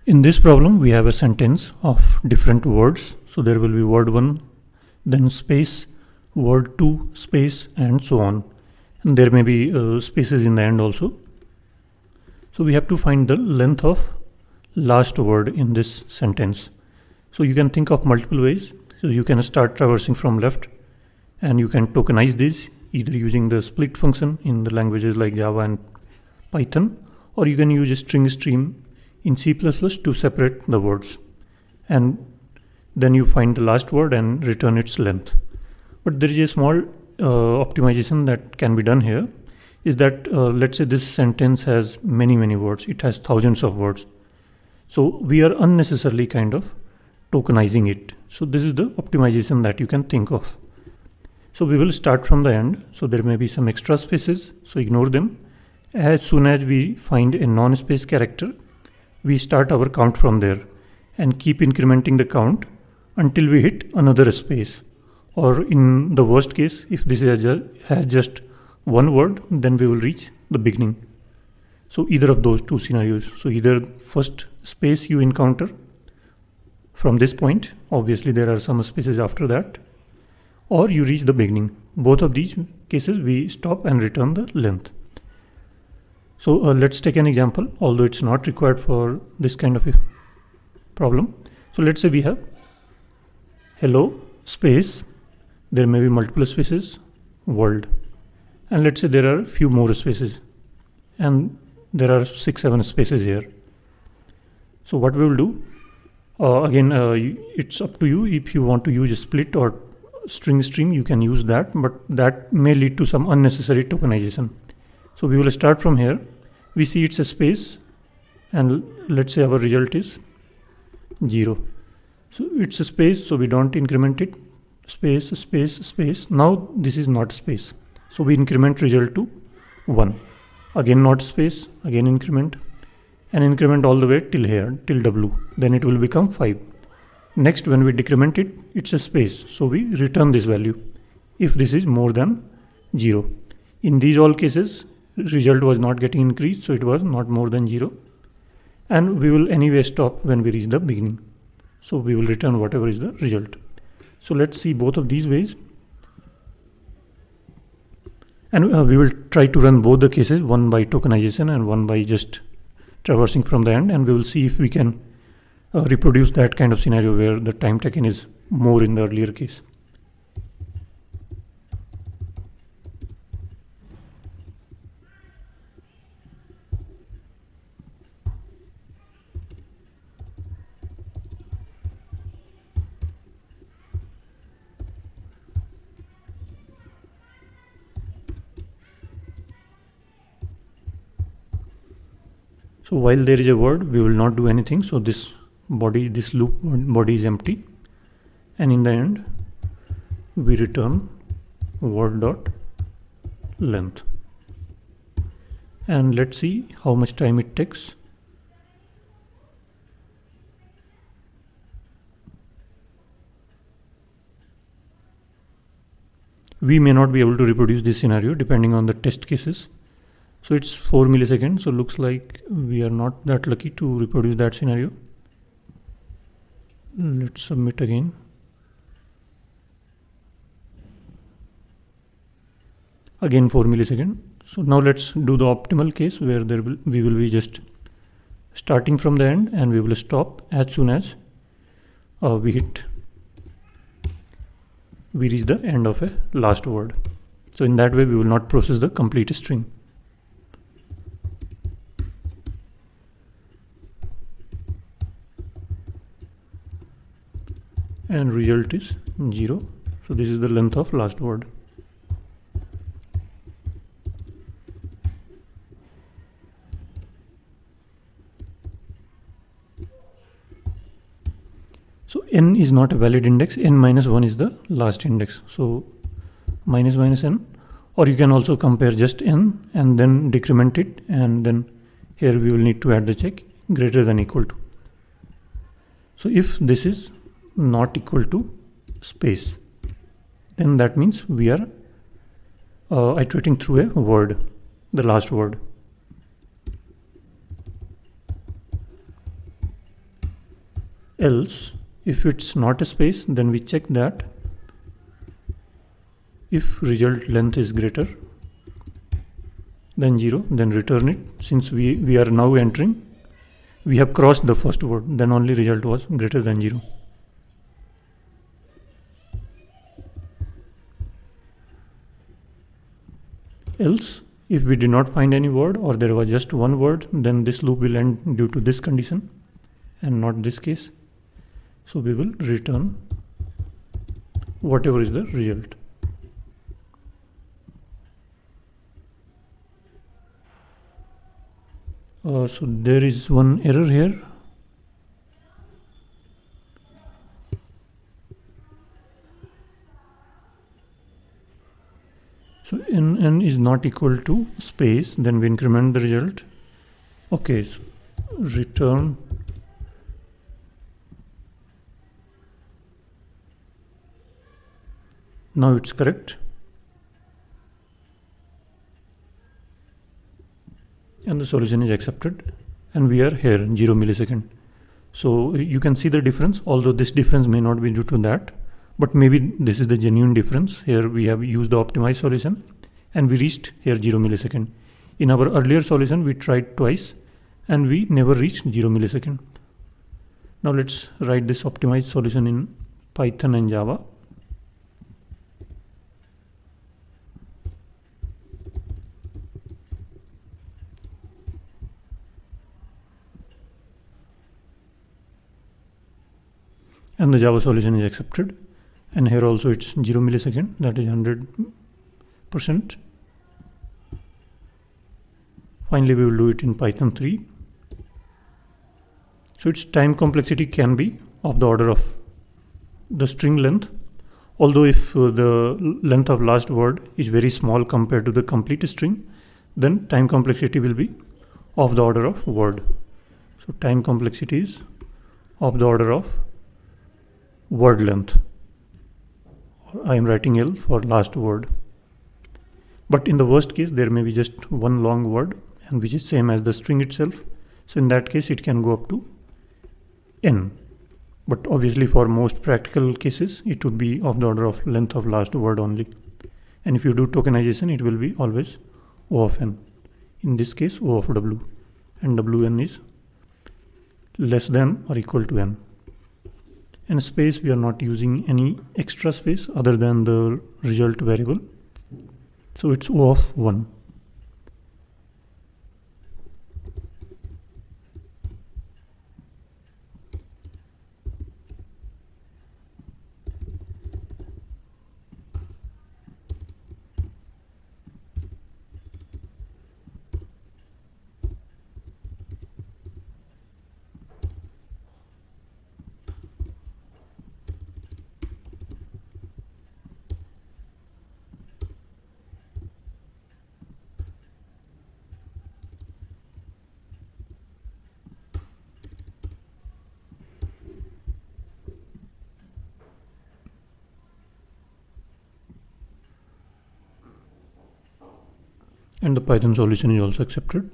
In this problem, we have a sentence of different words. So there will be word 1, then space, word 2, space, and so on. And there may be spaces in the end also. So we have to find the length of last word in this sentence. So you can think of multiple ways. So you can start traversing from left, and you can tokenize this either using the split function in the languages like Java and Python, or you can use a string stream in C++ to separate the words, and then you find the last word and return its length. But there is a small optimization that can be done here, is that let's say this sentence has many words, it has thousands of words. So we are unnecessarily kind of tokenizing it. So this is the optimization that you can think of. So we will start from the end. So there may be some extra spaces, so ignore them. As soon as we find a non-space character, we start our count from there and keep incrementing the count until we hit another space. Or in the worst case, if this has just one word, then we will reach the beginning. So either of those two scenarios. So either first space you encounter from this point, obviously there are some spaces after that, or you reach the beginning. Both of these cases we stop and return the length. So let's take an example, although it's not required for this kind of a problem. So let's say we have hello space, there may be multiple spaces, world, and let's say there are a few more spaces, and there are 6-7 spaces here. So what we will do, again it's up to you. If you want to use a split or string stream, you can use that, but that may lead to some unnecessary tokenization. So we will start from here. We see it's a space, and let's say our result is 0. So it's a space, so we don't increment it. Space, space, space. Now this is not space, so we increment result to 1. Again not space, again increment, and increment all the way till here, till W. Then it will become 5. Next, when we decrement it, it's a space, so we return this value if this is more than 0. In these all cases, result was not getting increased, so it was not more than 0, and we will anyway stop when we reach the beginning. So we will return whatever is the result. So let's see both of these ways, and we will try to run both the cases, one by tokenization and one by just traversing from the end, and we will see if we can reproduce that kind of scenario where the time taken is more in the earlier case. So while there is a word, we will not do anything. So this body, this loop body is empty, and in the end we return word dot length, and let's see how much time it takes. We may not be able to reproduce this scenario depending on the test cases. So it's 4 milliseconds, so looks like we are not that lucky to reproduce that scenario. Let's submit again. Again 4 milliseconds. So now let's do the optimal case where we will be just starting from the end, and we will stop as soon as we reach the end of a last word. So in that way we will not process the complete string. And result is 0. So this is the length of last word. So n is not a valid index, n minus 1 is the last index. So minus minus n, or you can also compare just n and then decrement it, and then here we will need to add the check greater than equal to. So if this is not equal to space, then that means we are iterating through a word, the last word. Else, if it's not a space, then we check that if result length is greater than 0, then return it. Since we are now entering, we have crossed the first word, then only result was greater than 0. Else, if we did not find any word or there was just one word, then this loop will end due to this condition and not this case. So we will return whatever is the result. So there is one error here. So n is not equal to space, then we increment the result. Okay, so return now it's correct. And the solution is accepted, and we are here 0 millisecond. So you can see the difference, although this difference may not be due to that, but maybe this is the genuine difference. Here we have used the optimized solution and we reached here 0 millisecond. In our earlier solution we tried twice and we never reached 0 millisecond. Now let's write this optimized solution in Python and Java. And the Java solution is accepted, and here also it's 0 millisecond, that is 100%. Finally we will do it in Python 3. So its time complexity can be of the order of the string length, although if the length of last word is very small compared to the complete string, then time complexity will be of the order of word. So time complexity is of the order of word length. I am writing L for last word. But in the worst case, there may be just one long word, and which is same as the string itself. So in that case, it can go up to n. But obviously for most practical cases, it would be of the order of length of last word only. And if you do tokenization, it will be always O of n. In this case, O of w. And wn is less than or equal to n. And space, we are not using any extra space other than the result variable. So it's O of 1. And the Python solution is also accepted.